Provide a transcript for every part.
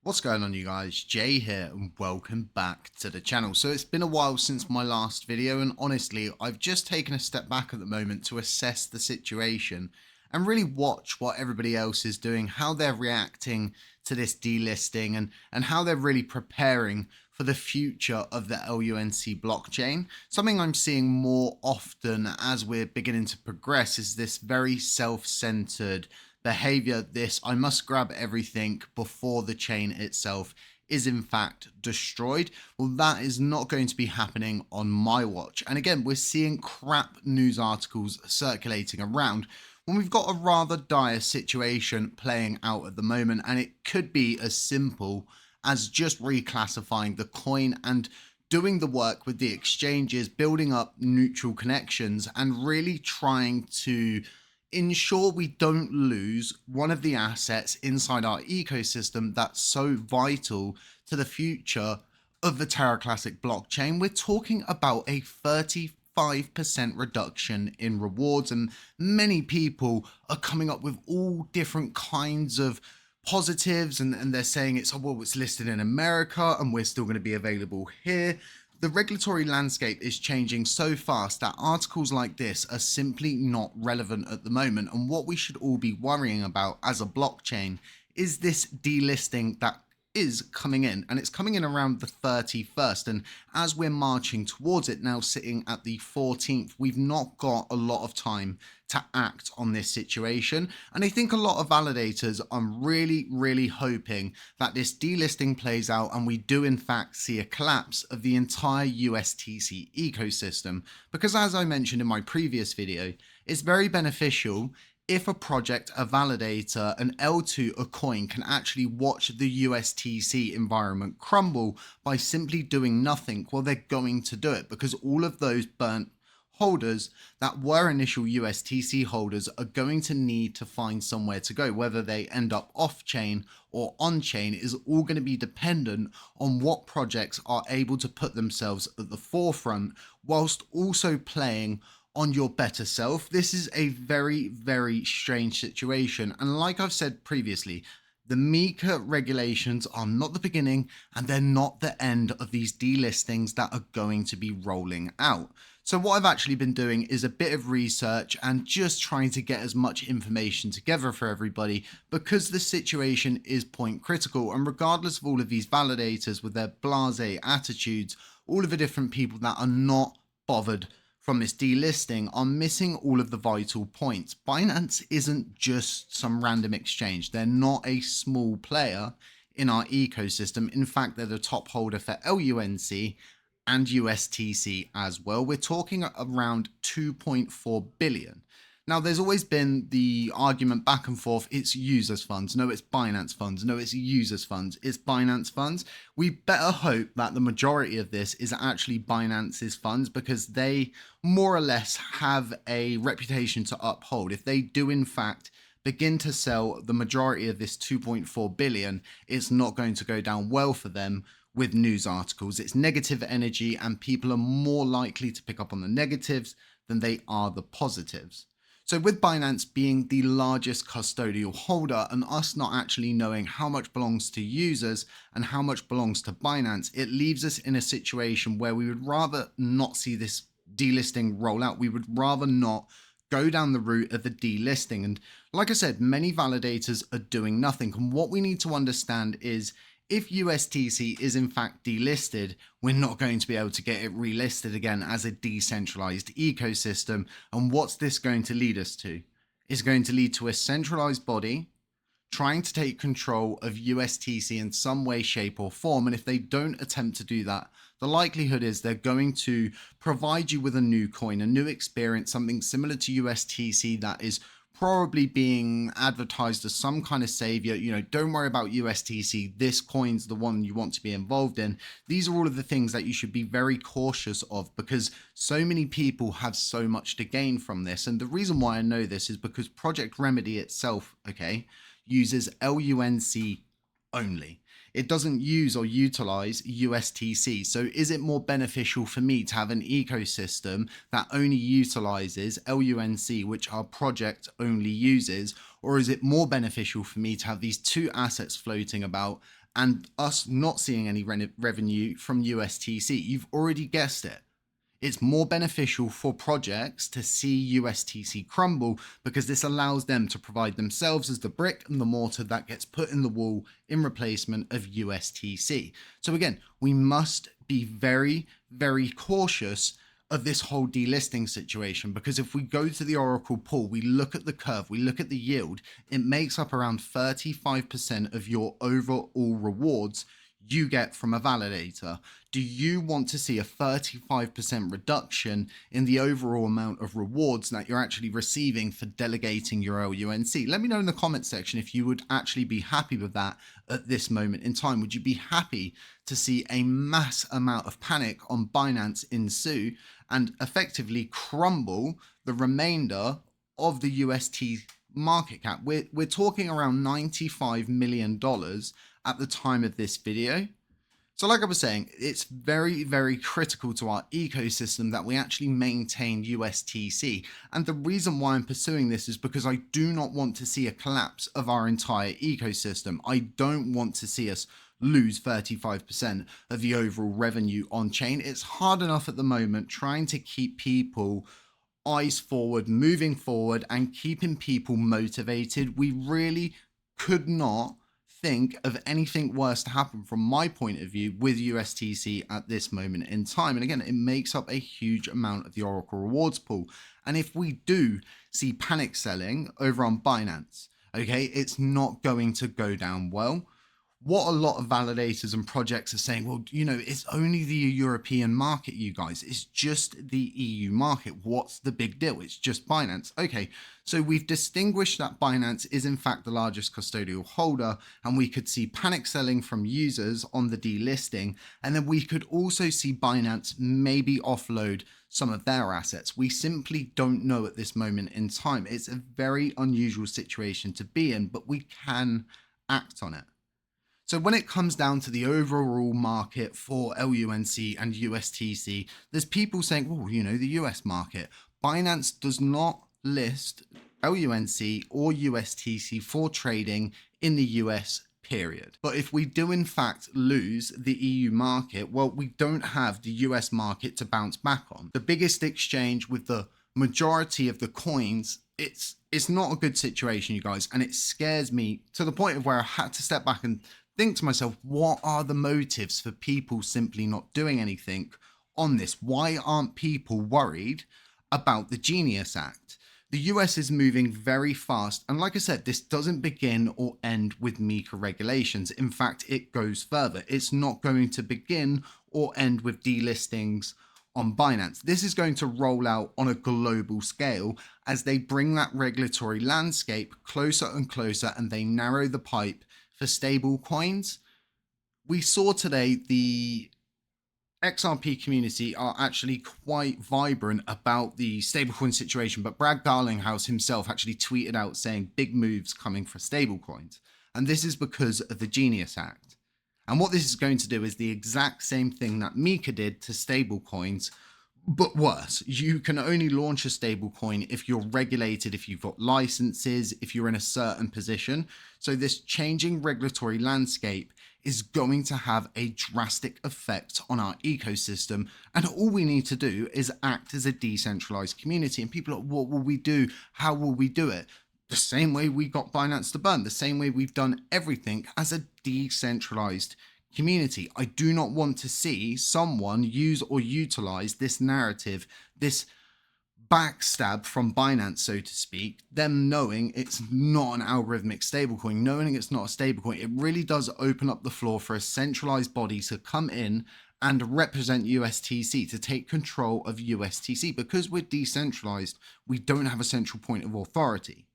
What's going on, you guys? Jay here and welcome back to the channel. So it's been a while since my last video, and honestly I've just taken a step back at the moment to assess the situation and really watch what everybody else is doing, how they're reacting to this delisting, and how they're really preparing for the future of the LUNC blockchain. Something I'm seeing more often as we're beginning to progress is this very self-centered behavior, this I must grab everything before the chain itself is in fact destroyed. Well, that is not going to be happening on my watch. And again, we're seeing crap news articles circulating around when we've got a rather dire situation playing out at the moment, and it could be as simple as just reclassifying the coin and doing the work with the exchanges, building up neutral connections, and really trying to ensure we don't lose one of the assets inside our ecosystem that's so vital to the future of the Terra Classic blockchain. We're talking about a 35% reduction in rewards, and many people are coming up with all different kinds of positives, and they're saying it's listed in America and we're still going to be available here. The regulatory landscape is changing so fast that articles like this are simply not relevant at the moment. And what we should all be worrying about as a blockchain is this delisting that is coming in, and it's coming in around the 31st. And as we're marching towards it now, sitting at the 14th, we've not got a lot of time to act on this situation. And I think a lot of validators are really hoping that this delisting plays out and we do in fact see a collapse of the entire USTC ecosystem, because as I mentioned in my previous video, it's very beneficial if a project, a validator, an L2, a coin can actually watch the USTC environment crumble by simply doing nothing. Well, they're going to do it, because all of those burnt holders that were initial USTC holders are going to need to find somewhere to go. Whether they end up off-chain or on-chain is all going to be dependent on what projects are able to put themselves at the forefront whilst also playing on your better self. This is a very strange situation, and like I've said previously, the MiCA regulations are not the beginning and they're not the end of these delistings that are going to be rolling out. So what I've actually been doing is a bit of research and just trying to get as much information together for everybody, because the situation is point critical. And regardless of all of these validators with their blasé attitudes, all of the different people that are not bothered from this delisting are missing all of the vital points. Binance isn't just some random exchange. They're not a small player in our ecosystem. In fact, they're the top holder for LUNC and USTC as well. We're talking around 2.4 billion. Now, there's always been the argument back and forth, it's users' funds. No, it's Binance funds. No, it's users' funds. It's Binance funds. We better hope that the majority of this is actually Binance's funds, because they more or less have a reputation to uphold. If they do, in fact, begin to sell the majority of this 2.4 billion, it's not going to go down well for them with news articles. It's negative energy, and people are more likely to pick up on the negatives than they are the positives. So with Binance being the largest custodial holder and us not actually knowing how much belongs to users and how much belongs to Binance, it leaves us in a situation where we would rather not see this delisting roll out. We would rather not go down the route of the delisting. And like I said, many validators are doing nothing. And what we need to understand is, if USTC is in fact delisted, we're not going to be able to get it relisted again as a decentralized ecosystem. And what's this going to lead us to? It's going to lead to a centralized body trying to take control of USTC in some way, shape, or form. And if they don't attempt to do that, the likelihood is they're going to provide you with a new coin, a new experience, something similar to USTC that is probably being advertised as some kind of savior. You know, don't worry about USTC. This coin's the one you want to be involved in. These are all of the things that you should be very cautious of, because so many people have so much to gain from this. And the reason why I know this is because Project Remedy itself, okay, uses LUNC only. It doesn't use or utilize USTC. So is it more beneficial for me to have an ecosystem that only utilizes LUNC, which our project only uses? Or is it more beneficial for me to have these two assets floating about and us not seeing any revenue from USTC, you've already guessed it. It's more beneficial for projects to see USTC crumble because this allows them to provide themselves as the brick and the mortar that gets put in the wall in replacement of USTC. So again, we must be very, very cautious of this whole delisting situation, because if we go to the Oracle pool, we look at the curve, we look at the yield, it makes up around 35% of your overall rewards you get from a validator. Do you want to see a 35% reduction in the overall amount of rewards that you're actually receiving for delegating your LUNC? Let me know in the comment section if you would actually be happy with that at this moment in time. Would you be happy to see a mass amount of panic on Binance ensue and effectively crumble the remainder of the UST market cap? We're talking around $95 million at the time of this video. So like I was saying, it's very, very critical to our ecosystem that we actually maintain USTC. And the reason why I'm pursuing this is because I do not want to see a collapse of our entire ecosystem. I don't want to see us lose 35% of the overall revenue on chain. It's hard enough at the moment trying to keep people eyes forward, moving forward, and keeping people motivated. We really could not think of anything worse to happen from my point of view with USTC at this moment in time. And again, it makes up a huge amount of the Oracle rewards pool. And if we do see panic selling over on Binance, okay, it's not going to go down well. What a lot of validators and projects are saying, well, you know, it's only the European market, you guys. It's just the EU market. What's the big deal? It's just Binance. Okay, so we've distinguished that Binance is in fact the largest custodial holder, and we could see panic selling from users on the delisting. And then we could also see Binance maybe offload some of their assets. We simply don't know at this moment in time. It's a very unusual situation to be in, but we can act on it. So when it comes down to the overall market for LUNC and USTC, there's people saying, well, you know, the US market, Binance does not list LUNC or USTC for trading in the US, period. But if we do in fact lose the EU market, well, we don't have the US market to bounce back on. The biggest exchange with the majority of the coins, it's not a good situation, you guys, and it scares me to the point of where I had to step back and think to myself, what are the motives for people simply not doing anything on this? Why aren't people worried about the Genius Act? The US is moving very fast, and like I said, this doesn't begin or end with MiCA regulations. In fact, it goes further. It's not going to begin or end with delistings on Binance. This is going to roll out on a global scale as they bring that regulatory landscape closer and closer, and they narrow the pipe for stable coins. We saw today the XRP community are actually quite vibrant about the stablecoin situation, but Brad Garlinghouse himself actually tweeted out saying big moves coming for stablecoins. And this is because of the Genius Act. And what this is going to do is the exact same thing that MiCA did to stablecoins, but worse. You can only launch a stablecoin if you're regulated, if you've got licenses, if you're in a certain position. So this changing regulatory landscape is going to have a drastic effect on our ecosystem. And all we need to do is act as a decentralized community. And people are like, what will we do? How will we do it? The same way we got Binance to burn, the same way we've done everything as a decentralized community. I do not want to see someone use or utilize this narrative, this backstab from Binance, so to speak, them knowing it's not an algorithmic stablecoin, knowing it's not a stablecoin. It really does open up the floor for a centralized body to come in and represent USTC, to take control of USTC. Because we're decentralized, we don't have a central point of authority.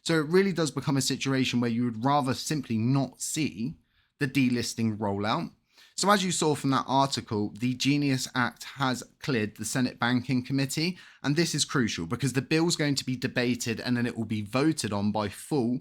So it really does become a situation where you would rather simply not see the delisting rollout. So as you saw from that article, the Genius Act has cleared the Senate Banking Committee, and this is crucial because the bill is going to be debated and then it will be voted on by full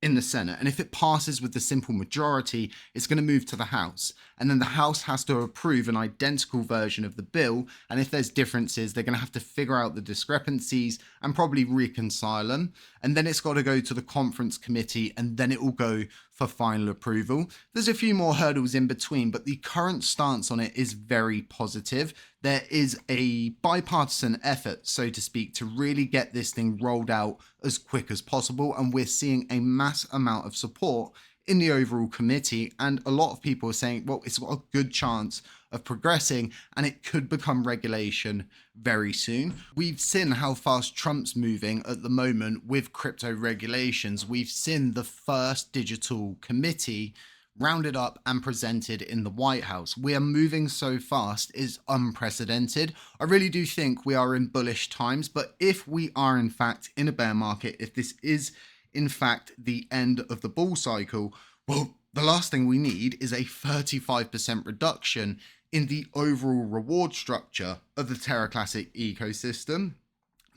in the Senate. And if it passes with the simple majority, it's going to move to the House. And then the House has to approve an identical version of the bill. And if there's differences, they're going to have to figure out the discrepancies and probably reconcile them. and then it's got to go to the conference committee, and then it will go for final approval. There's a few more hurdles in between, but the current stance on it is very positive. There is a bipartisan effort, so to speak, to really get this thing rolled out as quick as possible, and we're seeing a mass amount of support in the overall committee, and a lot of people are saying, well, it's got a good chance of progressing and it could become regulation very soon. We've seen how fast Trump's moving at the moment with crypto regulations. We've seen the first digital committee rounded up and presented in the White House. We are moving so fast is unprecedented. I really do think we are in bullish times, but if we are in fact in a bear market, if this is in fact the end of the bull cycle, well, the last thing we need is a 35% reduction in the overall reward structure of the Terra Classic ecosystem.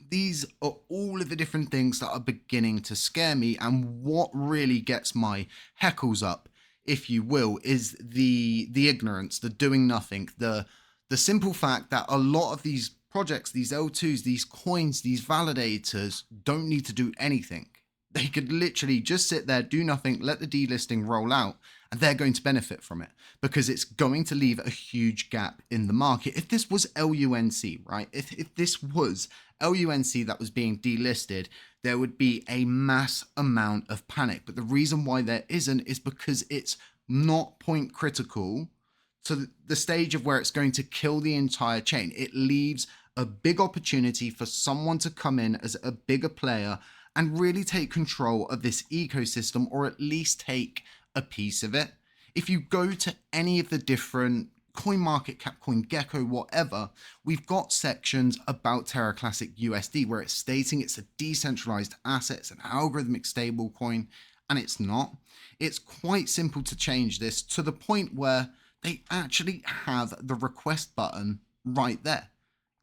These are all of the different things that are beginning to scare me, and what really gets my heckles up, if you will, is the ignorance, the doing nothing, the simple fact that a lot of these projects, these L2s, these coins, these validators don't need to do anything. They could literally just sit there, do nothing, let the delisting roll out, and they're going to benefit from it because it's going to leave a huge gap in the market. If this was LUNC, right? If this was LUNC that was being delisted, there would be a mass amount of panic. But the reason why there isn't is because it's not point critical to the stage of where it's going to kill the entire chain. It leaves a big opportunity for someone to come in as a bigger player and really take control of this ecosystem, or at least take a piece of it. If you go to any of the different CoinMarketCap, CoinGecko, whatever, we've got sections about Terra Classic USD where it's stating it's a decentralized asset, it's an algorithmic stablecoin, and it's not. It's quite simple to change this to the point where they actually have the request button right there.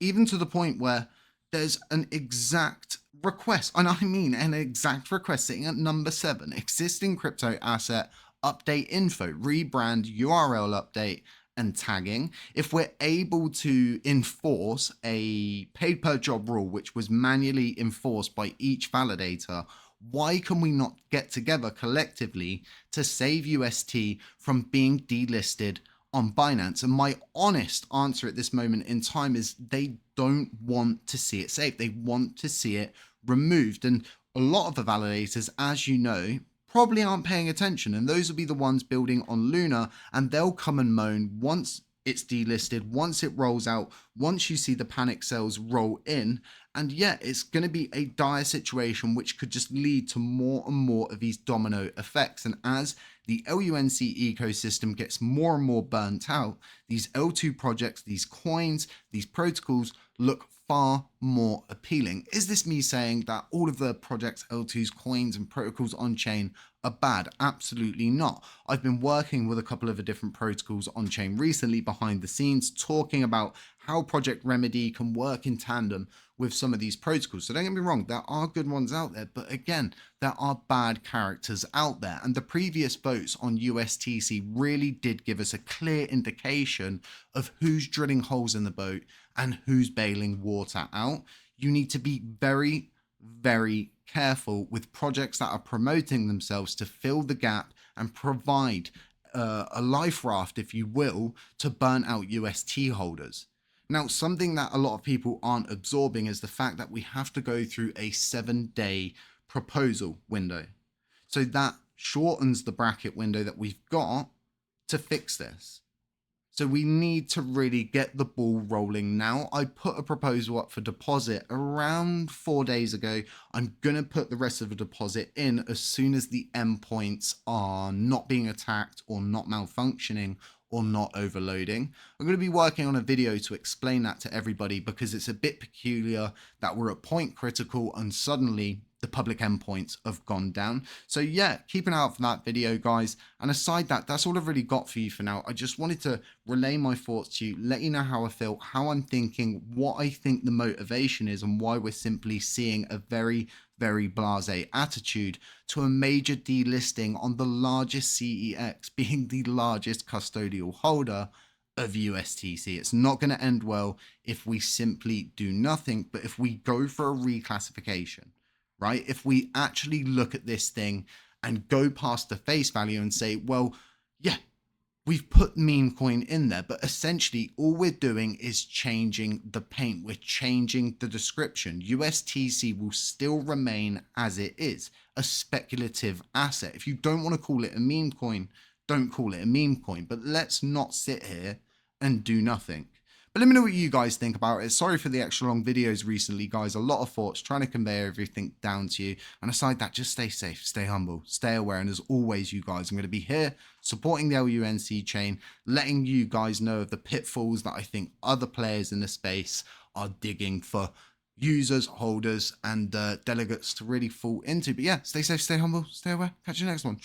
Even to the point where there's an exact request, and I mean an exact request sitting at number 7, existing crypto asset, update info, rebrand, URL update, and tagging. If we're able to enforce a paid per job rule, which was manually enforced by each validator, why can we not get together collectively to save UST from being delisted on Binance? And my honest answer at this moment in time is they don't want to see it saved. They want to see it removed. And a lot of the validators, as you know, probably aren't paying attention. And those will be the ones building on Luna, and they'll come and moan once it's delisted, once it rolls out, once you see the panic sales roll in. And yeah, it's going to be a dire situation which could just lead to more and more of these domino effects. And as the LUNC ecosystem gets more and more burnt out, these L2 projects, these coins, these protocols look far more appealing. Is this me saying that all of the projects, L2s, coins, and protocols on chain are bad? Absolutely not. I've been working with a couple of the different protocols on chain recently behind the scenes, talking about how Project Remedy can work in tandem with some of these protocols. So don't get me wrong, there are good ones out there, but again, there are bad characters out there. And the previous votes on USTC really did give us a clear indication of who's drilling holes in the boat and who's bailing water out. You need to be very, very careful with projects that are promoting themselves to fill the gap and provide a life raft, if you will, to burn out UST holders. Now, something that a lot of people aren't absorbing is the fact that we have to go through a 7-day proposal window. So that shortens the bracket window that we've got to fix this. So we need to really get the ball rolling now. I put a proposal up for deposit around 4 days ago. I'm going to put the rest of the deposit in as soon as the endpoints are not being attacked or not malfunctioning or not overloading. I'm going to be working on a video to explain that to everybody because it's a bit peculiar that we're at point critical and suddenly the public endpoints have gone down. So yeah, keep an eye out for that video, guys. And aside that, that's all I've really got for you for now. I just wanted to relay my thoughts to you, let you know how I feel, how I'm thinking, what I think the motivation is, and why we're simply seeing a very, very blasé attitude to a major delisting on the largest CEX, being the largest custodial holder of USTC. It's not going to end well if we simply do nothing, but if we go for a reclassification, right? If we actually look at this thing and go past the face value and say, well, yeah, we've put meme coin in there, but essentially all we're doing is changing the paint. We're changing the description. USTC will still remain as it is, a speculative asset. If you don't want to call it a meme coin, don't call it a meme coin, but let's not sit here and do nothing. But let me know what you guys think about it. Sorry for the extra long videos recently, guys. A lot of thoughts, trying to convey everything down to you. And aside that, just stay safe, stay humble, stay aware. And as always, you guys, I'm going to be here supporting the LUNC chain, letting you guys know of the pitfalls that I think other players in the space are digging for users, holders, and delegates to really fall into. But yeah, stay safe, stay humble, stay aware. Catch you next one.